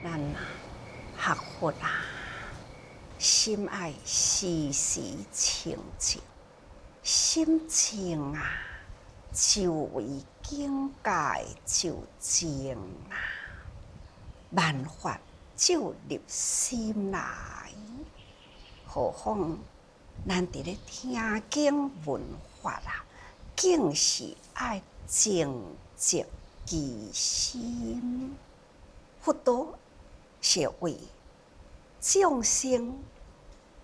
咱学佛啊，心爱时时清净，心静啊，就为境界就静啊，万法就入心来。何况咱伫咧听经闻法啊，竟是爱静寂其心。佛陀是为众生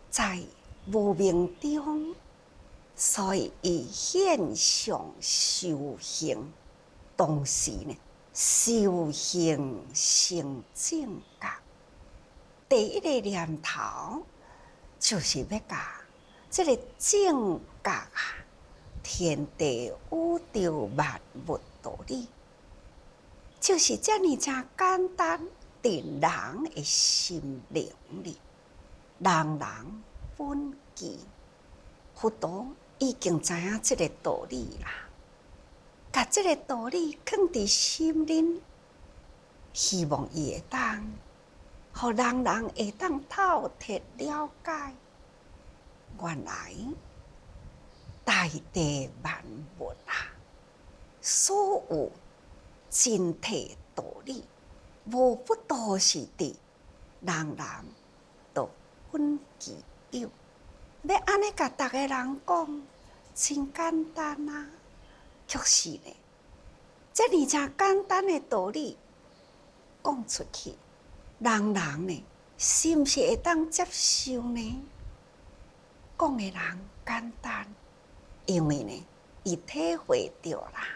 在无明中，所以伊现象修行，同时呢，修行成正觉。第一个念头就是要甲这个正觉啊，天地宇宙万物道理，就是这么真简单，伫人的心灵里，人人本具。佛陀已经知影这个道理啦，甲这个道理放伫心里，希望伊会当，互人人会当透彻了解。原来大地万物啊，所有真谛道理，无不都是伫人人都本具有。要安尼甲逐个人讲，真简单啊！却是呢，这么真简单的道理讲出去，人人呢，是毋是会当接受呢？讲的人简单，因为呢，伊体会到啦，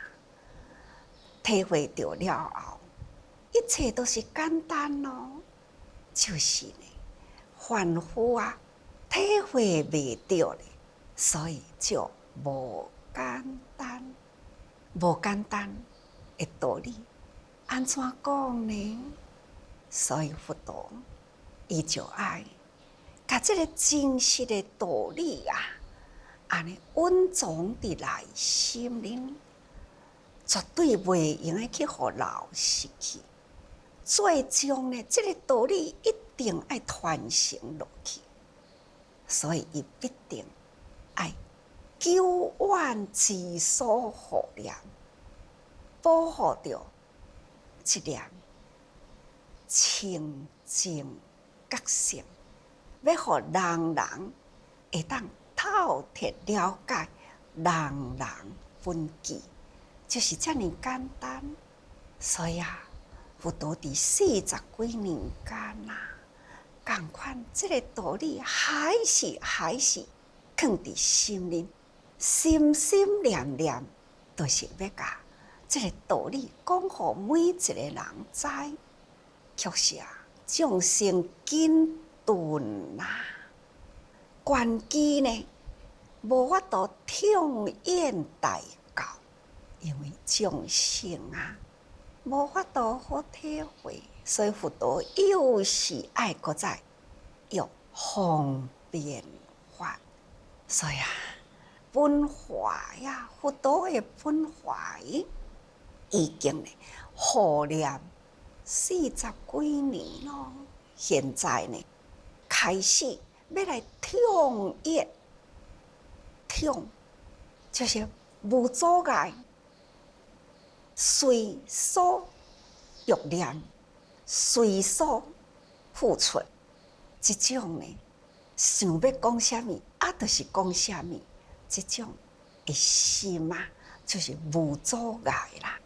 体会到了后，一切都是简单咯。就是呢，凡夫啊，体会未到咧，所以就无简单。无简单的道理，安怎讲呢？所以佛陀伊就爱甲这个真实的道理啊，安尼稳藏伫内心里，绝对袂用得去互人失去。最终呢，这个道理一定爱传承落去，所以伊必定爱久远之所护念，保护着这念清净觉性，要互人人会当透彻了解，人人本具，就是这么简单。所以啊，佛陀伫40几年间啊，共款这个道理还是放伫心里，心心念念，都是要甲这个道理讲互每一个人知。却是啊，众生紧顿啊，关机呢，无法度痛演大教，因为众生啊，无法度好体会，所以佛陀又是爱搁再用方便法。所以啊，本怀呀，佛陀的本怀已经呢，护念40几年咯。现在呢，开始要来痛演，痛就是无阻碍，随所欲念，随所付出。这种呢，想要讲什么啊，就是讲什么。这种的心啊，就是无阻碍啦。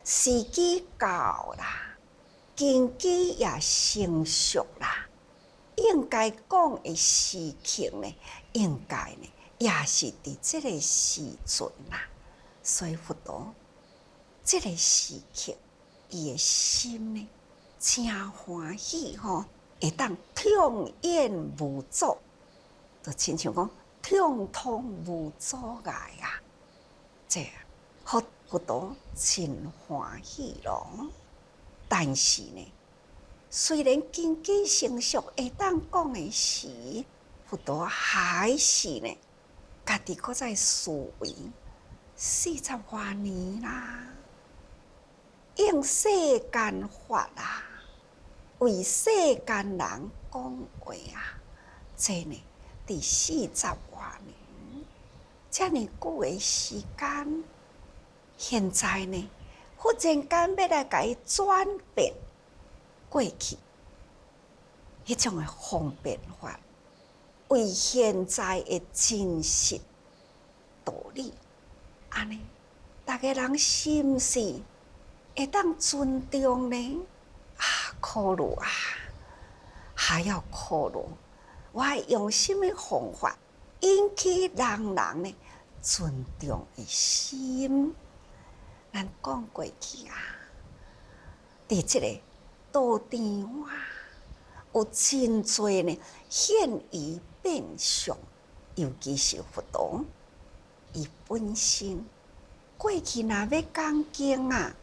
时机到啦，根基也成熟啦，应该讲的事情呢，应该呢，也是伫这个时阵啦。所以佛陀这个时刻，伊的心呢，真欢喜吼，会当痛演无阻，就亲像讲痛通无阻碍啊！这好，佛陀真欢喜咯。但是呢，虽然根基成熟，会当讲的时，佛陀还是呢，家己搁在思维40多年啦，用世间法啦，为世间人讲话啊，这呢，第40多年，这么久的时间，现在呢，忽然间要来甲伊转变过去，迄种的方便法，为现在的真实道理，安尼，大家人是毋是会当尊重呢？考虑啊，还要考虑，我用什么方法引起人呢尊重的心？咱讲过去啊，伫这个道场啊，有真侪呢现于变相，尤其是佛陀，伊本身过去若要讲经啊，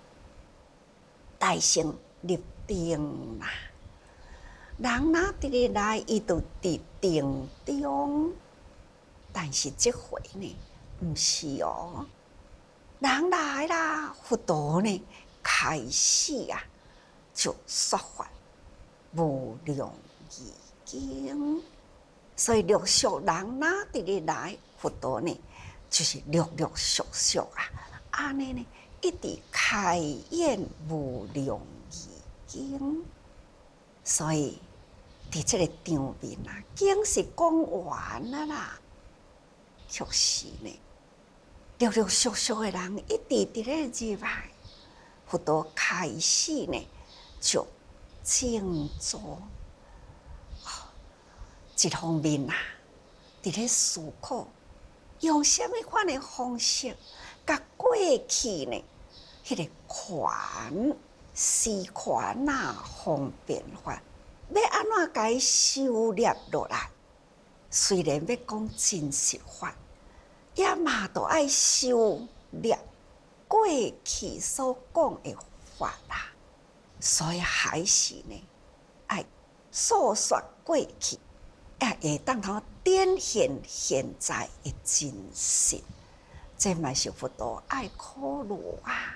大乘入定啦，人若伫咧来，伊就伫定中，但是这回呢，毋是哦。人来啦，佛陀呢开始啊，就说法无量义经，所以陆续人哪伫咧来，佛陀呢就是陆陆续续啊，安尼呢一直开演无量义经，所以伫这个场面啊，经是讲完了啦，确实呢。陆陆续续的人一直伫咧入来，佛陀开始呢就静坐，一方面啊，伫咧思考用什么款的方式，甲过去呢迄个权施权啊方便法，要安怎甲伊收摄落来？虽然要讲真实法。也嘛都爱修炼过去所讲的法啦，所以还是呢，爱诉说过去，也会当通展现现在的真实，这嘛是佛陀爱考虑啊。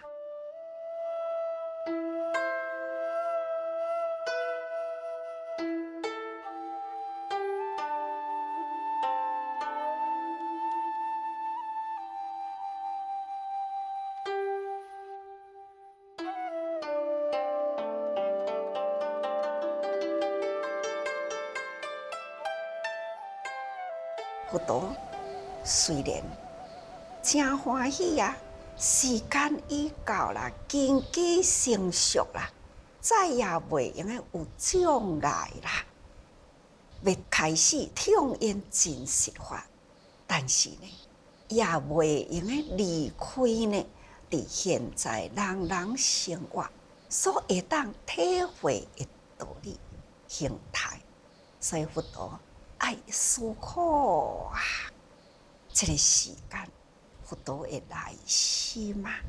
佛陀虽然真欢喜啊，时间已到啦，经济成熟啦，再也袂用诶有障碍啦，要开始体验真实法，但是呢，也袂用诶离开呢，伫现在人人生活所会当体会诶道理形态，所以佛陀爱思考啊，这个时间，佛陀的内心啊，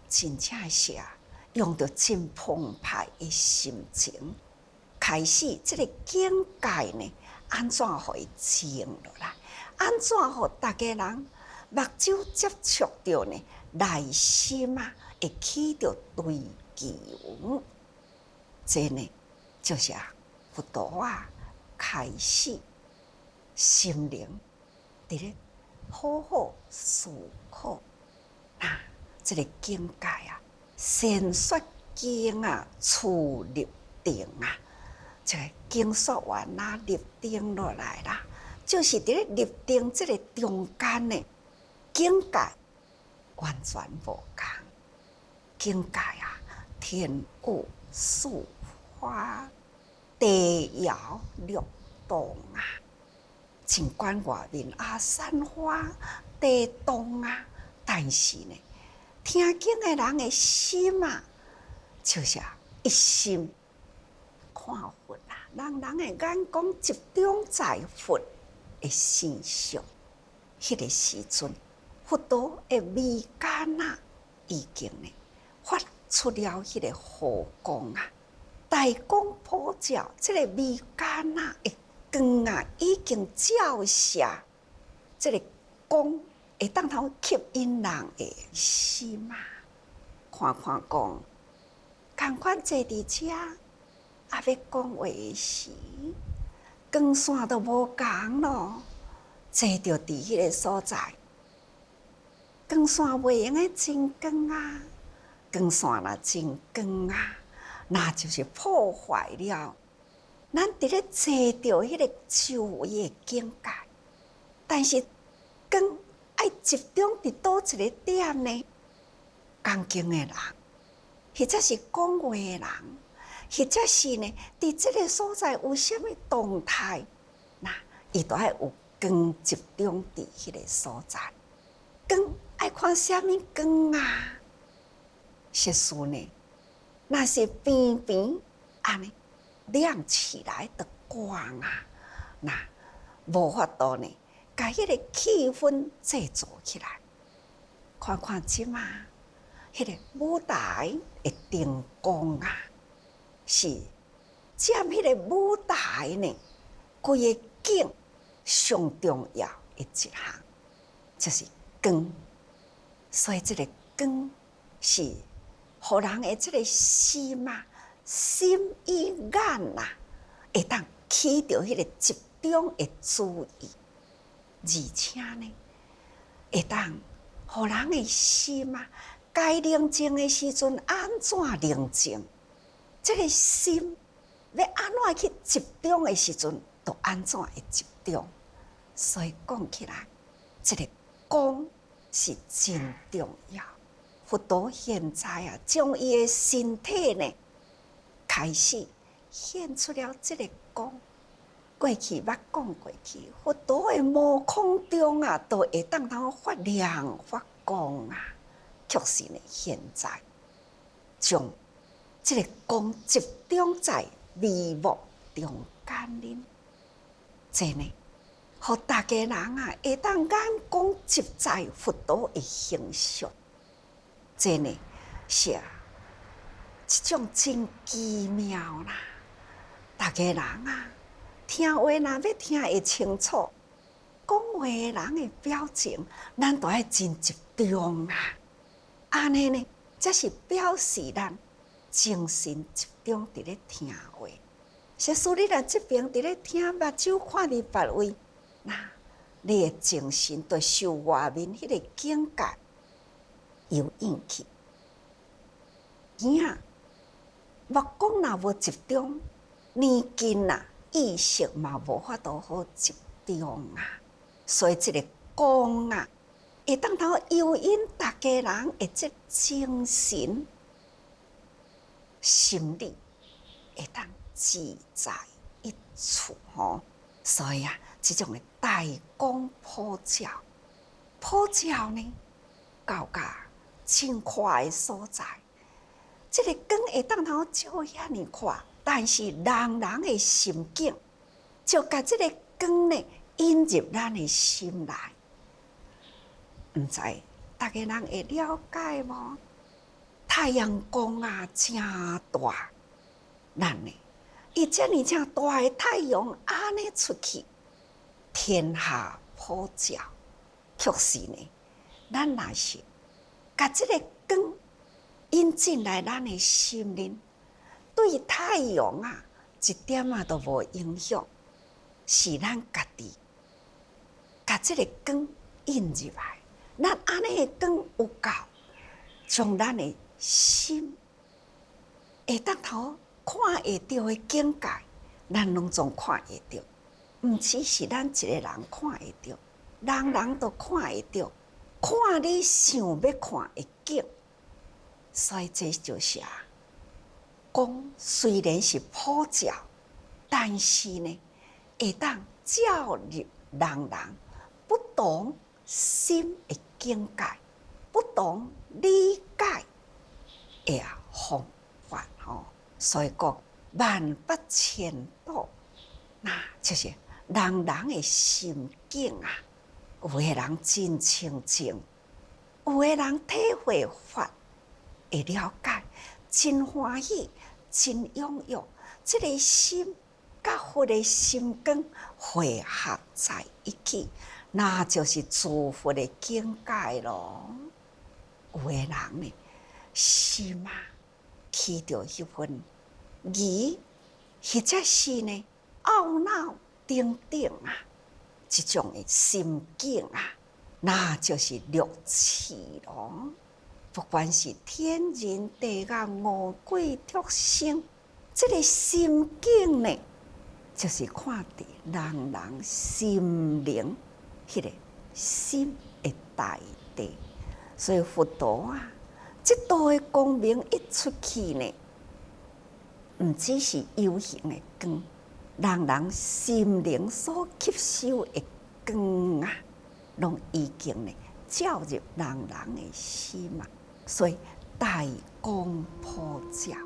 真正是啊，用着真澎湃的心情，开始这个境界呢，安怎互伊静落来？安怎互大家人目睭接触到呢？内心啊，会起着追求，这呢，就是啊，佛陀啊，开始。心灵伫咧好好思考，这个境界啊，先说经啊，处入定啊，这个经说完啦，入定落来啦，就是伫咧入定这个中间呢，境界完全无同，境界啊，天物四花，地摇六动啊。尽管外面山花地动啊，但是呢，听经的人的心啊，就是一心看佛啊，人的眼光集中在佛的身上。迄个时阵，佛陀的眉间啊，已经呢发出了迄个火光啊，大光普照，这个眉间啊，光啊，已经照射，这个光会当通吸引人的心啊！看看讲，同款坐伫遮，要讲话的时，光线都无共咯，坐着伫迄个所在，光线袂用个真光啊，光线若真光啊，那就是破坏了咱伫咧坐着迄个周围的境界。但是光爱集中伫倒一个点呢？讲经的人，或者是讲话的人，或者是呢，伫即个所在有啥物动态，那伊都爱有光集中伫迄个所在。光爱看啥物光啊？实事呢，若是边边安尼亮起来的光啊，那无法度呢，甲迄个气氛制造起来。看看即马，迄个舞台的灯光啊，是占迄个舞台呢，规个景上重要的一项，就是光。所以这个光是互人的这个心啊、心与眼啊，会当起到迄个集中的注意，而且呢，会当互人的心啊，该宁静的时阵安怎宁静？这个心要安怎去集中的时阵，就安怎会集中。所以讲起来，这个光是真重要。佛陀现在啊，将伊的身体呢，开始现出了这个光。过去捌讲过去，佛陀的毛孔中啊，都会当通发亮发光啊。确实呢，现在将这个光集中在眉目中间呢，这呢，互大家人啊，会当眼光集在佛陀的形象。这呢是一种真奇妙啦！大家人啊，听话若要听会清楚，讲话的人的表情，咱都要真集中啊！安尼呢，才是表示咱精神集中伫咧听话。实使你若这边伫咧听，目睭看伫别位，那你的精神就受外面迄个境界有引起，耳目光若无集中，年近啊意识嘛无法度好集中啊。所以这个光啊，会当通诱引大家人的这精神、心理，会当自在一处吼。所以啊，这种的大光普照，普照呢，到达真快的所在，这个光会当通照遐尼快，但是人人的心境，就甲这个光呢引入咱的心内。唔知大家人会了解无？太阳光啊，真大，咱呢，伊遮尔正大的太阳安尼出去，天下普照，确实呢，咱若是甲这个光引进来咱的心灵，对太阳啊一点仔都无影响，是咱家己甲这个光引入来，咱安尼的光有够，将咱的心会当头看会到的境界，咱拢总看会到，毋只是咱一个人看会到，人人都看会到，看你想要看的景。所以这就是光虽然是普照，但是呢，会当照入人人不同心的境界，不同理解的方法吼。所以讲万八千度，那就是人人的心境啊。有的人真清净，有的人体会法会了解，真欢喜，真踊跃。这个心甲佛的心光汇合在一起，那就是诸佛的境界咯。有的人呢，心啊起着迄份疑或者是呢懊恼等等啊，这种的心境啊，那就是六气咯。不管是天人地狱五鬼畜生，这个心境呢，就是看伫人人心灵迄个心的大地。所以佛陀啊，这道的光明一出去呢，毋只是有形的光，人人心灵所吸收的光啊，拢已经呢照入人人的心啊，所以大光普照。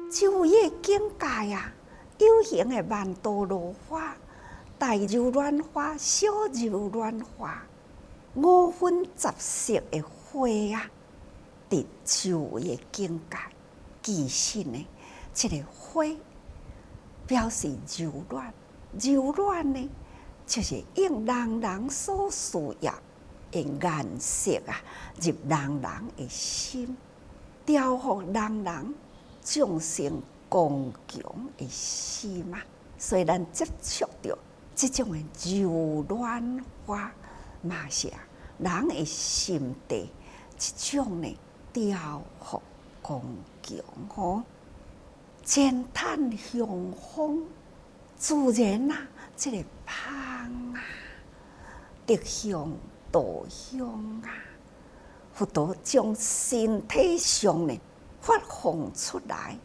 就业境界啊，有形的曼陀罗花、大柔软花、小柔软花，五分杂色的花啊，伫就业境界。其实呢，这个花表示柔软，柔软呢，就是应人人所需要的颜色啊，入人人的心，调伏人人众生共强的心啊，所以咱接触到这种的柔软花，嘛是人的心地一种呢调伏共强吼，煎炭香风，自然啊，这个香啊，德香道香啊，佛陀将身体上呢发放出来，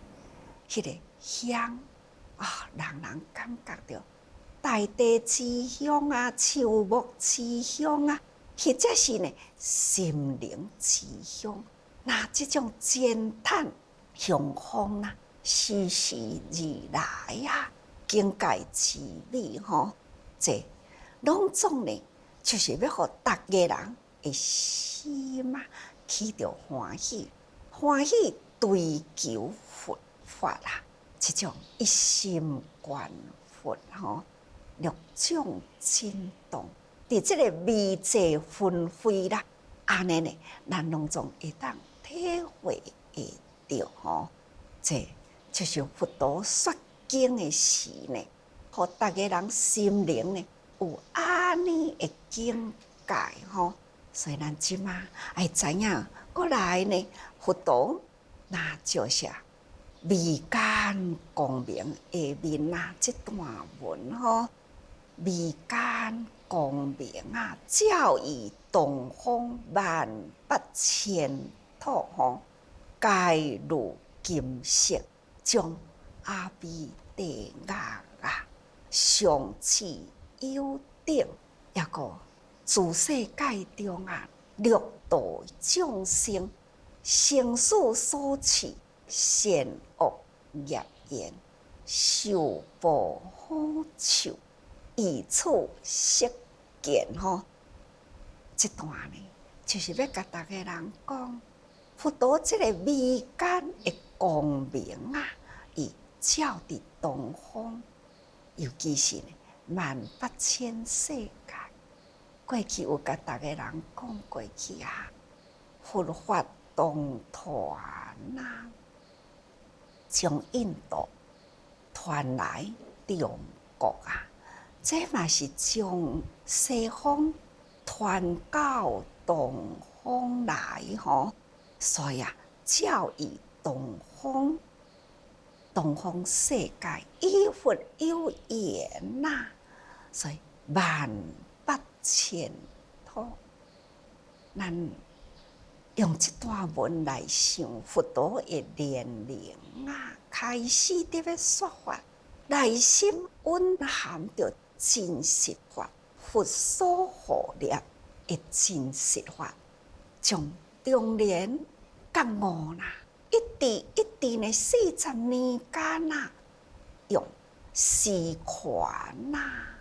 迄个香啊，人人感觉到大地之香啊，树木之香啊，或者是呢心灵之香。那这种煎炭香风啊，时时而来啊，境界之美吼，这拢总呢，就是要互大家人的心啊起着欢喜，欢喜追求佛法啦，这种一心观佛吼，六种震动，伫这个味觉纷飞啦，安尼呢，咱拢总会当体会会到吼，这就是佛陀说经的时呢，互大家人心灵呢有安尼的境界吼，所以咱即马爱知影过来呢，佛陀那就是微间光明下面啊，这段文吼，微间光明啊，照以东方18,000土吼，皆如金色，将阿弥地狱啊，上至有顶，抑个自世界中啊，六道众生生死所持，善恶业缘，受报好处，以此实见吼。这段呢，就是要甲大家人讲，佛陀这个微间的光明啊，伊照伫东方，尤其是18,000世界。过去有甲大家人讲过去啊，佛法同传啊，从印度传来中国啊，这嘛是从西方传到东方来吼，所以啊，照以东方，东方世界与佛有缘呐，所以18,000土，咱用这段文来想佛陀的年龄啊，开始伫要说法，内心蕴含着真实法，佛所护念的真实法，从中年觉悟啦，一直的40年间啊，用时权啊，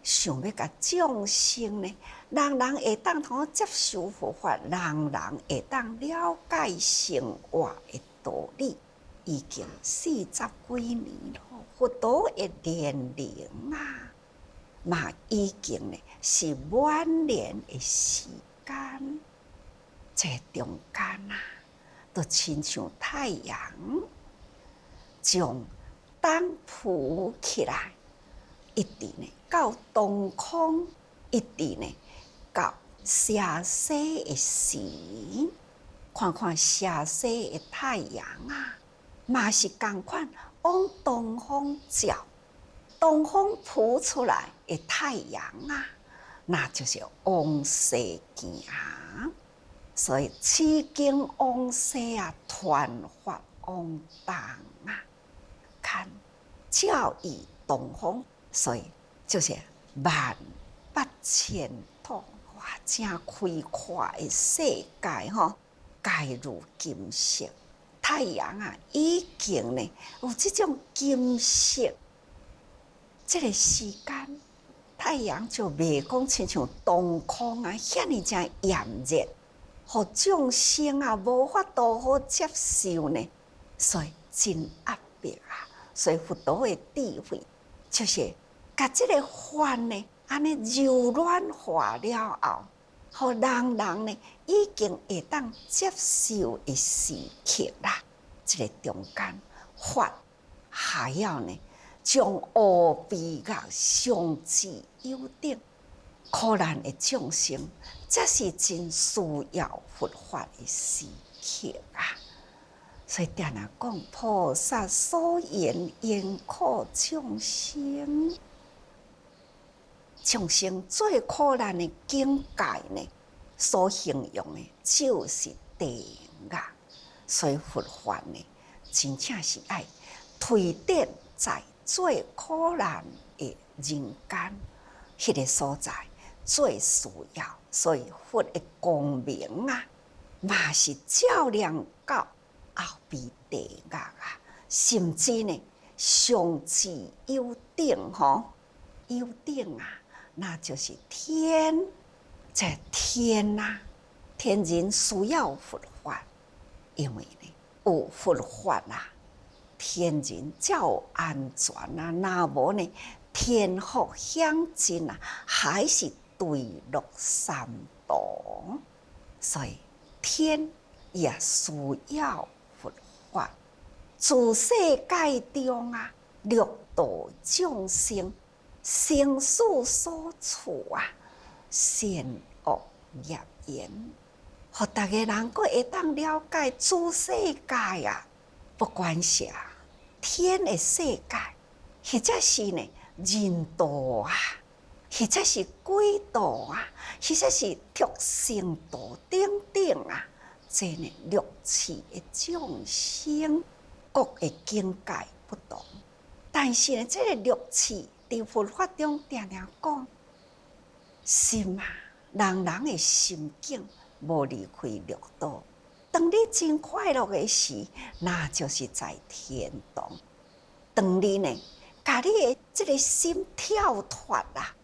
想要甲众生呢，人人会当通接受佛法，人人会当了解生活的道理，已经40几年了。佛陀的年龄啊，嘛已经呢是晚年的时间，这中间啊，都亲像太阳，从东浮起来，一直呢到东空，一直呢到西西的时，看看西西的太阳啊，嘛是同款往东方照，东方浮出来的太阳啊，那就是往西行。所以取经往西啊，传法往东啊，看教育东方，所以就是万八千土，哇，真开阔的世界吼，介如金色。太阳啊，已经呢有这种金色，这个时间，太阳就袂讲亲像东空啊，遐尼真炎热。互众生啊无法度好接受呢，所以真压迫啊。所以佛陀的智慧就是甲这个法呢，安尼柔软化了后，互人人呢已经会当接受的时刻啦。这个中间法还要呢，将乌比较上至有顶。苦难的众生，这是真需要佛法的时刻啊！所以定定讲，菩萨所言严苦众生，众生最苦难的境界呢，所形容的就是地狱。所以佛法呢，真正是爱推展在最苦难的人间迄个所在。最需要，所以佛的光明啊，嘛是照亮到后边地狱啊，甚至呢上至有顶吼，有顶啊，那就是天，这天啊，天人需要佛法，因为呢有佛法啊，天人才有安全啊，那无呢天福享尽啊，还是对落三途，所以天也需要佛法。自世界中啊，六道众生生死所处啊，善恶业缘，互大家人个会当了解自世界啊，不管是天的世界，或者是呢人道啊。或者是鬼道啊，或者是畜生道等等啊，这呢六趣的众生，各个境界不同。但是呢，这个六趣在佛法中常常讲，心啊，人人的心境无离开六道。当你真快乐的时，那就是在天堂。当你呢，把你的这个心跳脱啦。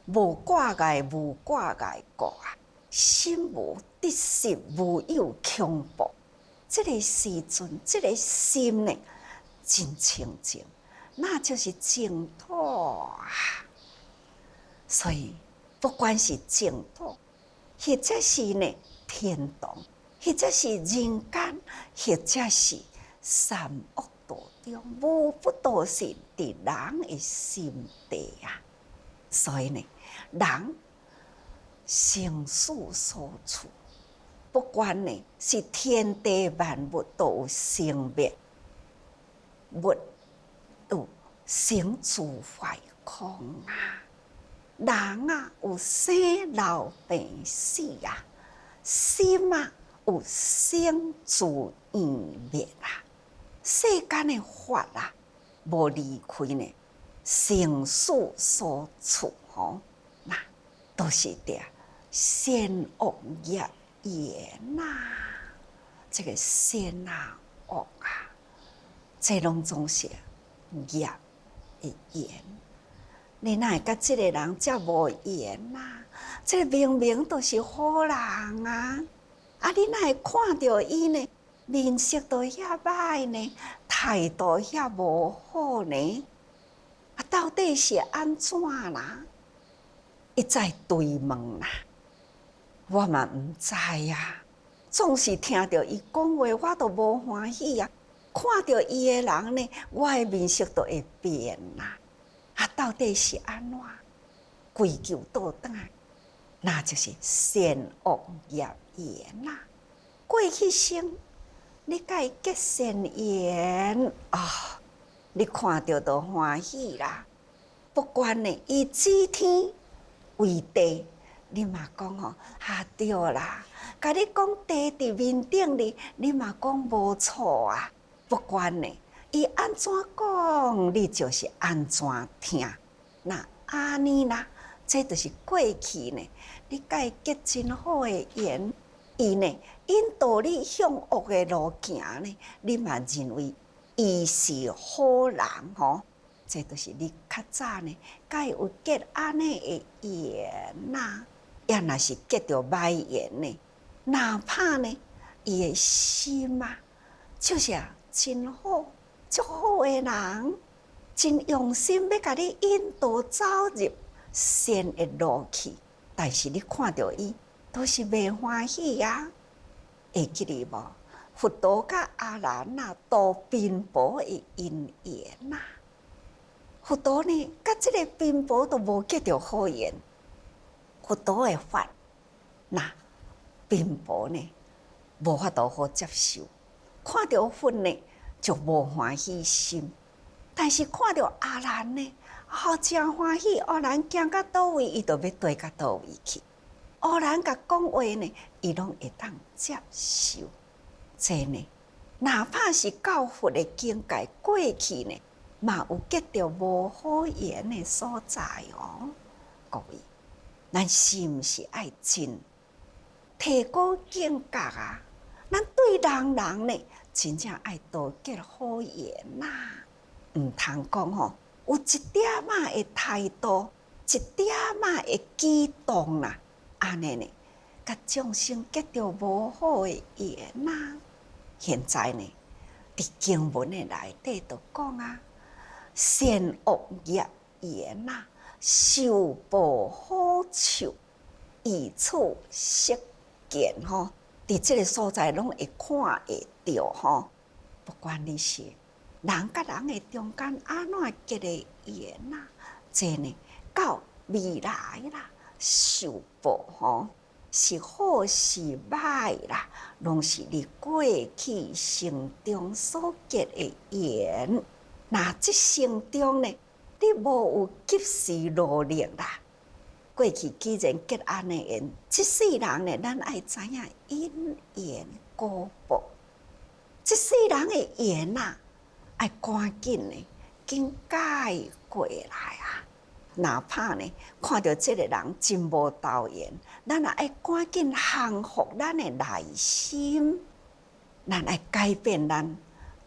无挂碍，无挂碍过啊！心无得失，无有恐怖。这个时阵，这个心呢，真清净，那就是净土啊！所以，不管是净土，或者是呢天堂，或者是人间，或者是三恶道中，无不都是伫人的心地啊！所以呢，人生死所处，不管呢是天地万物都有生灭，物有生住坏空啊。人啊有生老病死啊，心啊有生自圆灭啊！世间的法啊，无离开呢生死所处吼，那都是的善恶业缘呐。这个善啊恶啊，这拢总是业的缘。你哪会甲这个人遮无缘呐？这明明都是好人啊！啊，你哪会看到伊呢？面色都遐歹呢，态度遐无好呢？啊，到底是安怎啦？一再追问啦，我嘛毋知啊。总是听到伊讲话，我都无欢喜啊。看到伊的人呢，我的面色都会变啦。啊，到底是安怎？归咎倒转，那就是善恶业缘啦。过去生，你甲伊结善缘啊，你看到都欢喜啦。不管呢，伊指天为地，你嘛讲吼，对啦。甲你讲地伫面顶哩，你嘛讲无错啊。不管呢，伊安怎讲，你就是安怎听。那安尼啦，这就是过去呢。你甲伊结真好的缘，伊呢引导你向恶的路行呢，你嘛认为伊是好人吼。这就是你较早呢，甲伊有结安尼的缘呐。也若是结着歹缘呢，哪怕呢，伊的心啊，就是真好、足好的人，真用心要甲你引导走入善的路去。但是你看到伊，都是袂欢喜呀。会记哩无？佛陀甲阿难啊，度贫婆的因缘呐。佛陀呢，甲这个贫婆都无结着好缘。佛陀的法，那贫婆呢，无法度好接受。看到佛呢，就无欢喜心。但是看到阿难呢，真欢喜。阿难行到倒位，伊就要跟到倒位去。阿难甲讲话呢，伊拢会当接受。这呢，哪怕是到佛的境界过去呢，嘛有结着无好缘的所在哦，各位。咱是毋是爱真提高境界啊？咱对人呢，真正爱多结好缘呐，毋通讲吼，有一点仔的态度，一点仔的举动啦，安尼呢，甲众生结着无好的缘呐。现在呢，伫经文的内底就讲啊，善恶业缘呐。受报好处，以处识见吼，伫这个所在拢会看会到吼。不管你是人甲人的中间安怎结的缘呐，这呢到未来啦，受报吼是好是歹啦，拢是你过去生中所结的缘。那这生中呢？你无有及时努力啦，过去既然结安的缘，这世人呢，咱爱知影因缘果报。这世人的缘啊，爱赶紧呢，紧解过来啊！哪怕呢，看到这个人真无道缘，咱也爱赶紧降服咱的内心，咱爱改变咱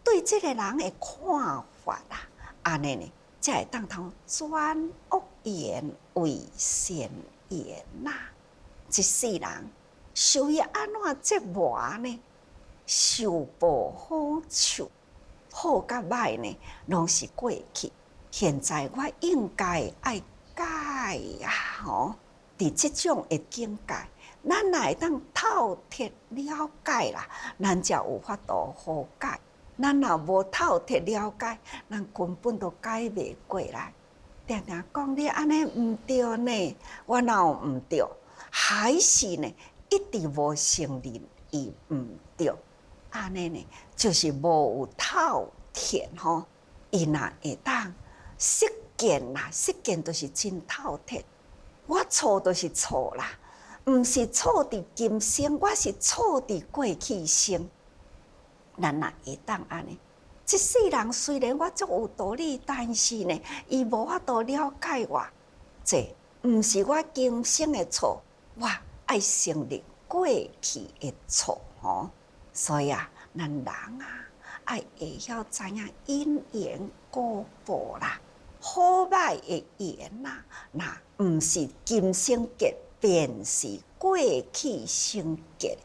对这个人的看法啦，安尼呢？才会当通转恶缘为善缘呐！一世人受于安怎折磨呢？受报好处，好甲歹呢，拢是过去。现在我应该爱改呀！吼，伫这种的境界，咱来当透彻了解啦，咱才有法度好改。咱若无透彻了解，咱根本都改袂过来。定定讲你安尼毋对呢，我哪有毋对？还是呢，一直无承认伊毋对。安尼呢，就是无有透彻吼。伊若会当识见啦，识见就是真透彻。我错就是错啦，毋是错伫今生，我是错伫过去生。咱若会当安尼，一世人虽然我足有道理，但是呢，伊无法度了解我，这毋是我今生的错，我爱承认过去的错吼。所以啊，咱人啊，爱会晓知影因缘果报啦，好歹的缘啦，那毋是今生结，便是过去生结。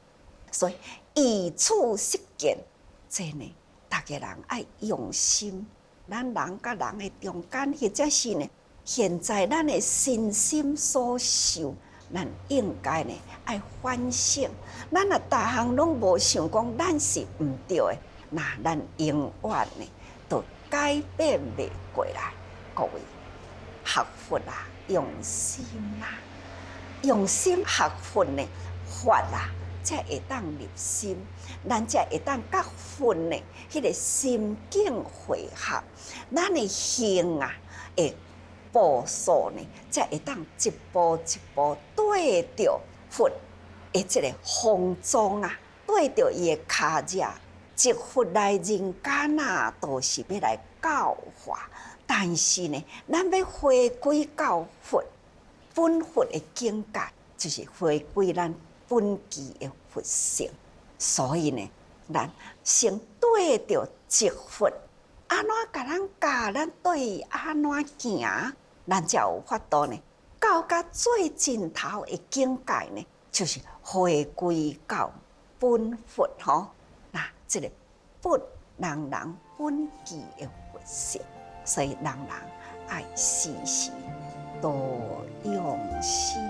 所以以此识见，这呢，大家人爱用心。咱人甲人的中间，或者是呢，现在咱的身心所受，咱应该呢爱反省。咱若逐项拢无想讲咱是毋对的，那咱永远呢都改变袂过来。各位学佛啊，用心啊，用心学佛呢，法啊，才会当入心，咱才会当甲佛呢，迄个心境会合，咱的行啊，会步数呢，才会当一步一步对着佛的这个方宗啊，对着伊的脚迹，一佛来人间啊，都是要来教化。但是呢，咱要回归到佛本佛的境界，就是回归咱本具的佛性。所以呢，咱先对着一佛，安怎甲咱教，咱对安怎行，咱才有法度呢。到最尽头的境界呢，就是回归到本佛吼。那这个本人本具的佛性。所以，人爱时时多用心。